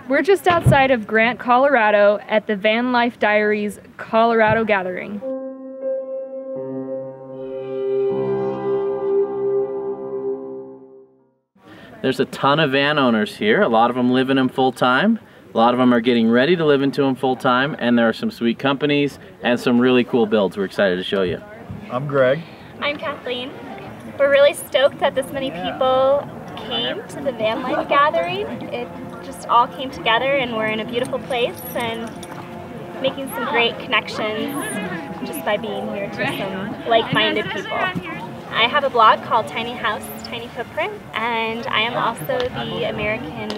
We're just outside of Grant, Colorado at the Vanlife Diaries Colorado Gathering. There's a ton of van owners here. A lot of them live in them full time. A lot of them are getting ready to live into them full time, and there are some sweet companies and some really cool builds we're excited to show you. I'm Greg. I'm Kathleen. We're really stoked that this many people came to the Vanlife Gathering. It just all came together and we're in a beautiful place and making some great connections just by being here to some like-minded people. I have a blog called Tiny House, Tiny Footprint, and I am also the American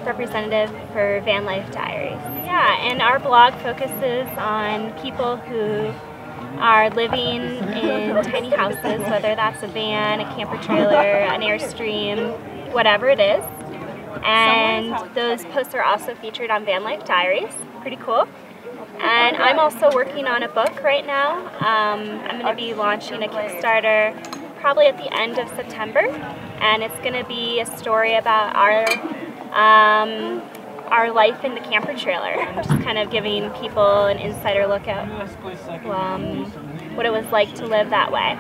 representative for Vanlife Diaries. Yeah, and our blog focuses on people who are living in tiny houses, whether that's a van, a camper trailer, an Airstream, whatever it is. And those posts are also featured on Vanlife Diaries. Pretty cool. And I'm also working on a book right now. I'm going to be launching a Kickstarter probably at the end of September, and it's going to be a story about our life in the camper trailer. Just kind of giving people an insider look at what it was like to live that way.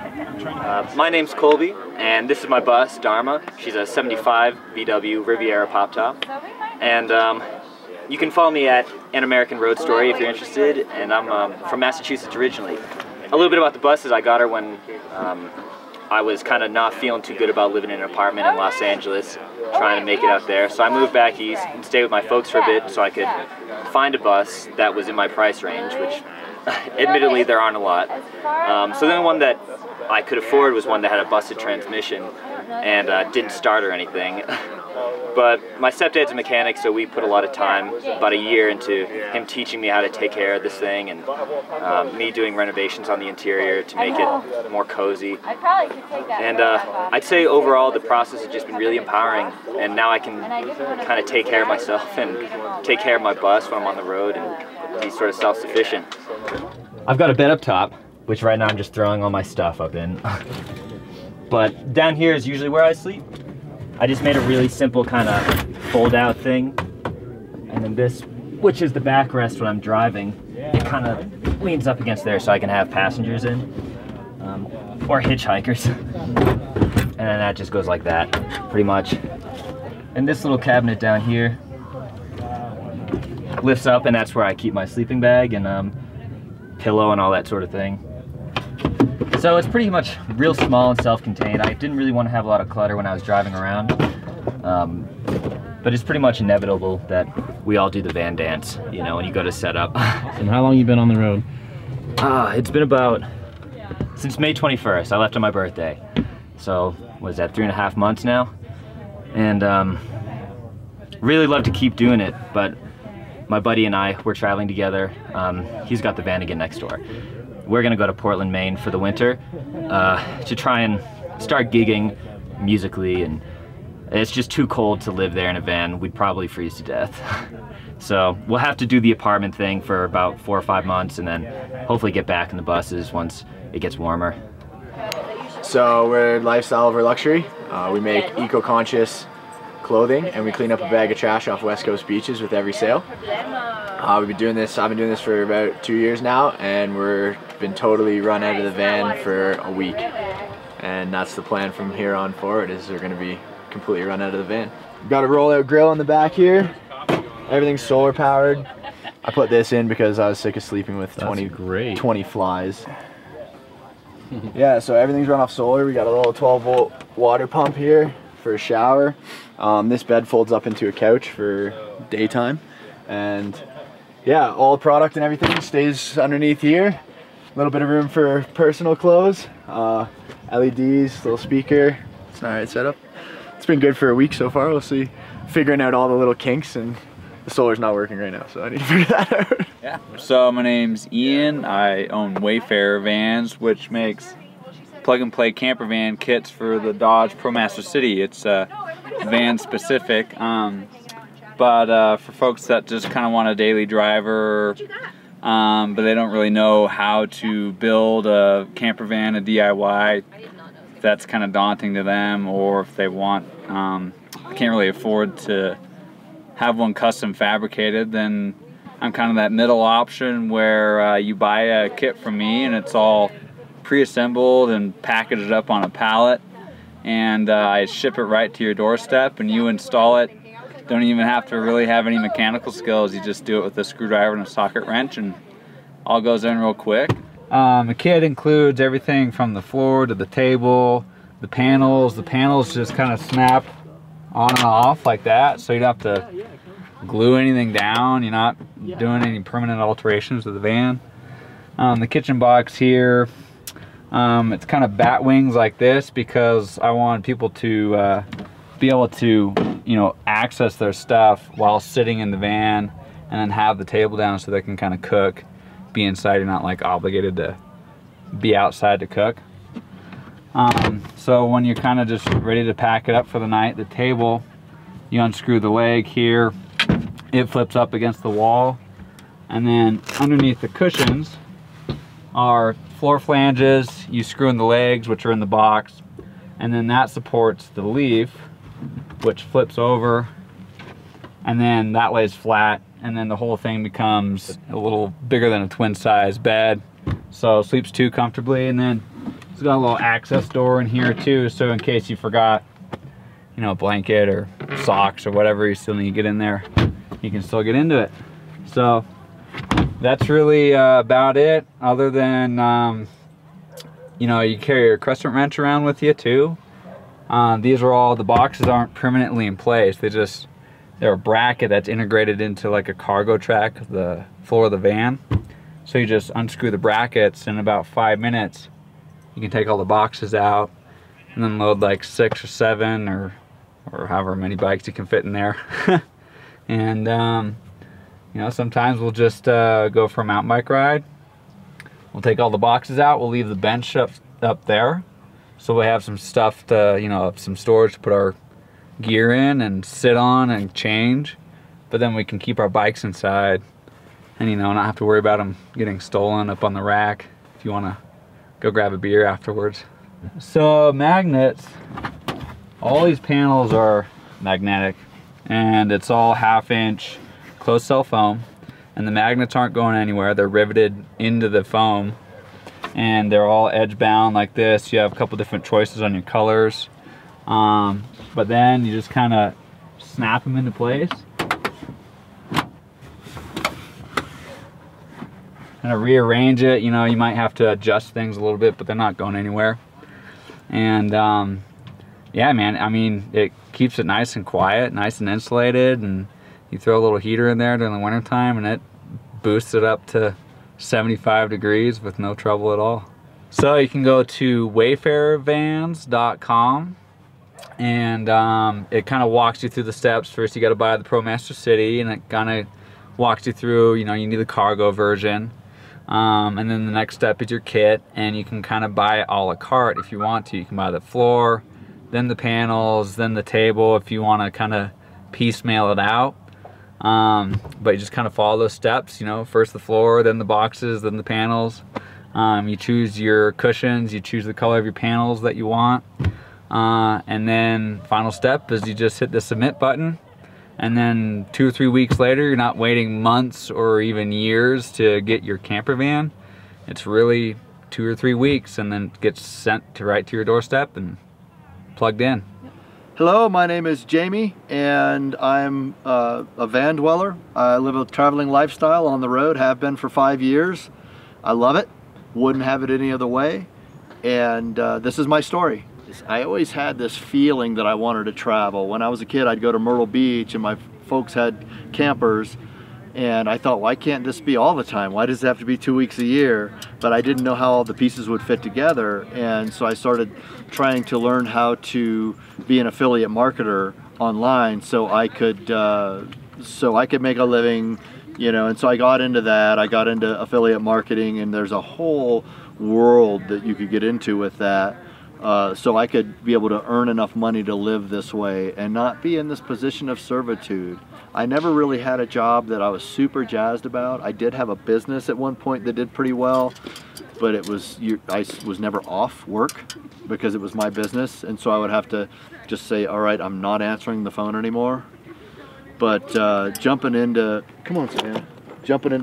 My name's Colby, and this is my bus, Dharma. She's a 75 VW Riviera pop top. And you can follow me at An American Road Story if you're interested, and I'm from Massachusetts originally. A little bit about the bus is I got her when I was kind of not feeling too good about living in an apartment in Los Angeles, trying to make it out there. So I moved back east and stayed with my folks for a bit so I could find a bus that was in my price range, which admittedly there aren't a lot. So then the one that I could afford was one that had a busted transmission and didn't start or anything. But my stepdad's a mechanic, so we put a lot of time, about a year, into him teaching me how to take care of this thing, and me doing renovations on the interior to make it more cozy. And I'd say overall the process has just been really empowering, and now I can kind of take care of myself and take care of my bus when I'm on the road and be sort of self-sufficient. I've got a bed up top, which right now I'm just throwing all my stuff up in. But down here is usually where I sleep. I just made a really simple kind of fold out thing. And then this, which is the backrest when I'm driving, it kind of leans up against there so I can have passengers in, or hitchhikers. And then that just goes like that, pretty much. And this little cabinet down here lifts up, and that's where I keep my sleeping bag and pillow and all that sort of thing. So it's pretty much real small and self-contained. I didn't really want to have a lot of clutter when I was driving around. But it's pretty much inevitable that we all do the van dance, you know, when you go to set up. And how long you been on the road? It's been about, since May 21st. I left on my birthday. So, what is that, 3.5 months now? And really love to keep doing it, but my buddy and I, we're traveling together. He's got the van again next door. We're gonna go to Portland, Maine for the winter to try and start gigging musically, and it's just too cold to live there in a van. We'd probably freeze to death. So we'll have to do the apartment thing for about 4 or 5 months and then hopefully get back in the buses once it gets warmer. So we're lifestyle over luxury. We make eco-conscious clothing, and we clean up a bag of trash off West Coast beaches with every sale. I've been doing this for about 2 years now, and we've been totally run out of the van for a week. And that's the plan from here on forward, is we're gonna be completely run out of the van. We've got a roll-out grill on the back here. Everything's solar powered. I put this in because I was sick of sleeping with 20 flies. Yeah, so everything's run off solar. We got a little 12-volt water pump here for a shower. This bed folds up into a couch for daytime, and yeah, all the product and everything stays underneath here. A little bit of room for personal clothes, LEDs, little speaker. It's an alright setup. It's been good for a week so far. We'll see, figuring out all the little kinks, and the solar's not working right now, so I need to figure that out. Yeah. So my name's Ian. I own Wayfarer Vans, which makes plug-and-play camper van kits for the Dodge ProMaster City. It's van specific, but for folks that just kind of want a daily driver, but they don't really know how to build a camper van, a DIY, that's kind of daunting to them, or if they want, can't really afford to have one custom fabricated, then I'm kind of that middle option where you buy a kit from me and it's all pre-assembled and packaged up on a pallet, and I ship it right to your doorstep and you install it. Don't even have to really have any mechanical skills. You just do it with a screwdriver and a socket wrench and all goes in real quick. The kit includes everything from the floor to the table, the panels. The panels just kind of snap on and off like that, so you don't have to glue anything down. You're not doing any permanent alterations to the van. The kitchen box here, it's kind of bat wings like this because I want people to be able to, you know, access their stuff while sitting in the van, and then have the table down so they can kind of cook, be inside. You're not like obligated to be outside to cook. So when you're kind of just ready to pack it up for the night, the table, you unscrew the leg here, it flips up against the wall, and then underneath the cushions are floor flanges. You screw in the legs, which are in the box, and then that supports the leaf, which flips over, and then that lays flat, and then the whole thing becomes a little bigger than a twin size bed, so it sleeps two comfortably. And then it's got a little access door in here too, so in case you forgot, you know, a blanket or socks or whatever you still need to get in there, you can still get into it. So that's really about it, other than you know, you carry your crescent wrench around with you too. These are all, the boxes aren't permanently in place, they're a bracket that's integrated into like a cargo track of the floor of the van. So you just unscrew the brackets, in about 5 minutes you can take all the boxes out and then load like 6 or 7 or however many bikes you can fit in there. And you know, sometimes we'll just go for a mountain bike ride. We'll take all the boxes out, we'll leave the bench up there, so we have some stuff to, you know, some storage to put our gear in and sit on and change. But then we can keep our bikes inside and, you know, not have to worry about them getting stolen up on the rack if you want to go grab a beer afterwards. So magnets, all these panels are magnetic, and it's all 1/2 inch closed cell foam, and the magnets aren't going anywhere. They're riveted into the foam, and they're all edge bound like this. You have a couple different choices on your colors, but then you just kind of snap them into place. Kind of rearrange it. You know, you might have to adjust things a little bit, but they're not going anywhere. And yeah, man, I mean, it keeps it nice and quiet, nice and insulated, and you throw a little heater in there during the winter time and it boosts it up to 75 degrees with no trouble at all. So you can go to wayfarervans.com, and it kind of walks you through the steps. First you got to buy the ProMaster City, and it kind of walks you through, you know, you need the cargo version. And then the next step is your kit, and you can kind of buy it a la carte if you want to. You can buy the floor, then the panels, then the table if you want to kind of piecemeal it out. But you just kind of follow those steps, you know, first the floor, then the boxes, then the panels. You choose your cushions, you choose the color of your panels that you want. And then final step is you just hit the submit button. And then 2 or 3 weeks later, you're not waiting months or even years to get your camper van. It's really 2 or 3 weeks, and then it gets sent to right to your doorstep and plugged in. Hello, my name is Jamie, and I'm a van dweller. I live a traveling lifestyle on the road, have been for 5 years. I love it, wouldn't have it any other way, and this is my story. I always had this feeling that I wanted to travel. When I was a kid, I'd go to Myrtle Beach, and my folks had campers, and I thought, why can't this be all the time? Why does it have to be 2 weeks a year? But I didn't know how all the pieces would fit together, and so I started trying to learn how to be an affiliate marketer online so I could make a living, you know. And so I got into that. I got into affiliate marketing, and there's a whole world that you could get into with that. So I could be able to earn enough money to live this way and not be in this position of servitude. I never really had a job that I was super jazzed about. I did have a business at one point that did pretty well, but it was, I was never off work because it was my business, and so I would have to just say, all right, I'm not answering the phone anymore. But jumping into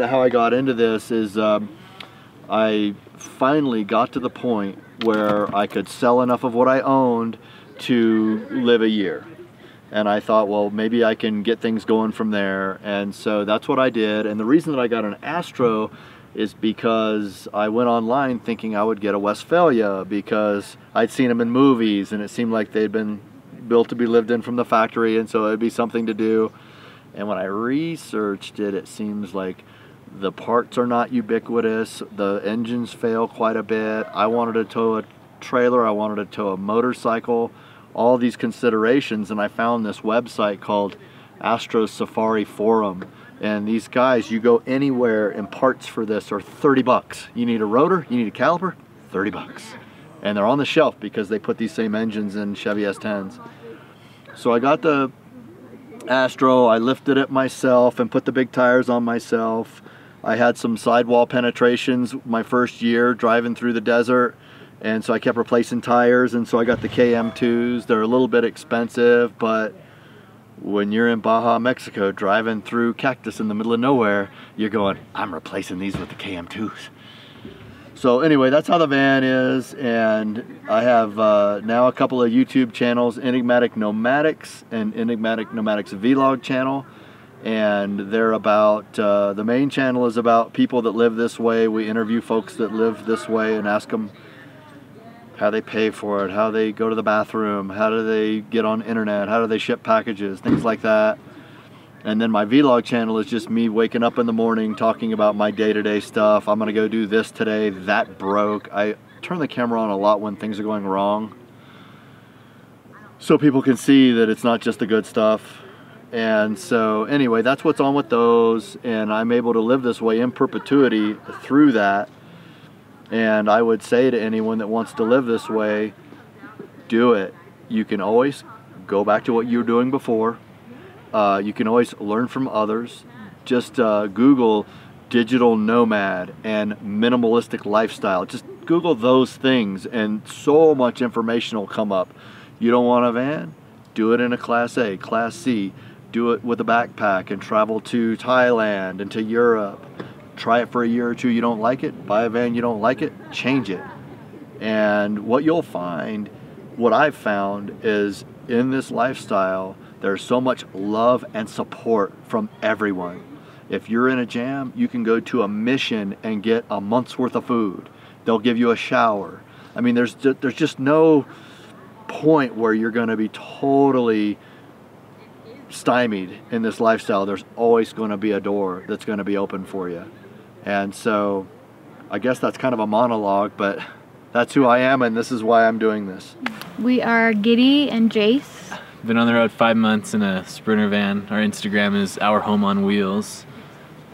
how I got into this is I finally got to the point where I could sell enough of what I owned to live a year. And I thought, well, maybe I can get things going from there. And so that's what I did. And the reason that I got an Astro is because I went online thinking I would get a Westphalia because I'd seen them in movies and it seemed like they'd been built to be lived in from the factory, and so it'd be something to do. And when I researched it, it seems like the parts are not ubiquitous, the engines fail quite a bit. I wanted to tow a trailer, I wanted to tow a motorcycle, all these considerations, and I found this website called Astro Safari Forum. And these guys, you go anywhere and parts for this are 30 bucks. You need a rotor, you need a caliper, 30 bucks. And they're on the shelf because they put these same engines in Chevy S10s. So I got the Astro, I lifted it myself and put the big tires on myself. I had some sidewall penetrations my first year driving through the desert, and so I kept replacing tires, and so I got the KM2s. They're a little bit expensive, but when you're in Baja, Mexico, driving through cactus in the middle of nowhere, you're going, I'm replacing these with the KM2s. So anyway, that's how the van is, and I have now a couple of YouTube channels, Enigmatic Nomadics and Enigmatic Nomadics Vlog channel, and they're about, the main channel is about people that live this way. We interview folks that live this way and ask them how they pay for it, how they go to the bathroom, how do they get on internet, how do they ship packages, things like that. And then my vlog channel is just me waking up in the morning talking about my day-to-day stuff. I'm gonna go do this today, that broke. I turn the camera on a lot when things are going wrong, so people can see that it's not just the good stuff. And so anyway, that's what's on with those, and I'm able to live this way in perpetuity through that. And I would say to anyone that wants to live this way, do it. You can always go back to what you were doing before. You can always learn from others. Just Google digital nomad and minimalistic lifestyle. Just Google those things and so much information will come up. You don't want a van? Do it in a Class A, Class C. Do it with a backpack and travel to Thailand and to Europe. Try it for a year or two, you don't like it, buy a van, you don't like it, change it. And what you'll find, what I've found, is in this lifestyle, there's so much love and support from everyone. If you're in a jam, you can go to a mission and get a month's worth of food. They'll give you a shower. I mean, there's just no point where you're gonna be totally stymied in this lifestyle. There's always gonna be a door that's gonna be open for you. And so I guess that's kind of a monologue, but that's who I am and this is why I'm doing this. We are Giddy and Jace. Been on the road 5 months in a Sprinter van. Our Instagram is Our Home on Wheels.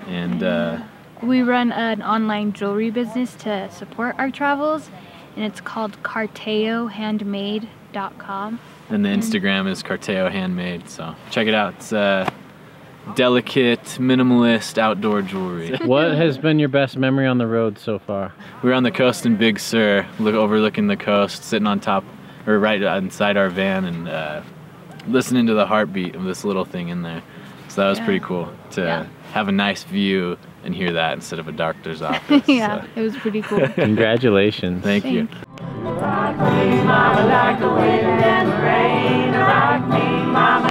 And we run an online jewelry business to support our travels, and it's called Carteo Handmade.com. And the Instagram is Carteo Handmade, so check it out. It's delicate, minimalist outdoor jewelry. What has been your best memory on the road so far? We were on the coast in Big Sur, overlooking the coast, sitting on top, or right inside our van, and listening to the heartbeat of this little thing in there. So that was pretty cool to have a nice view and hear that instead of a doctor's office. Yeah, so. It was pretty cool. Congratulations. Thank you. Rock me, mama, like the wind and the rain. Rock me, mama.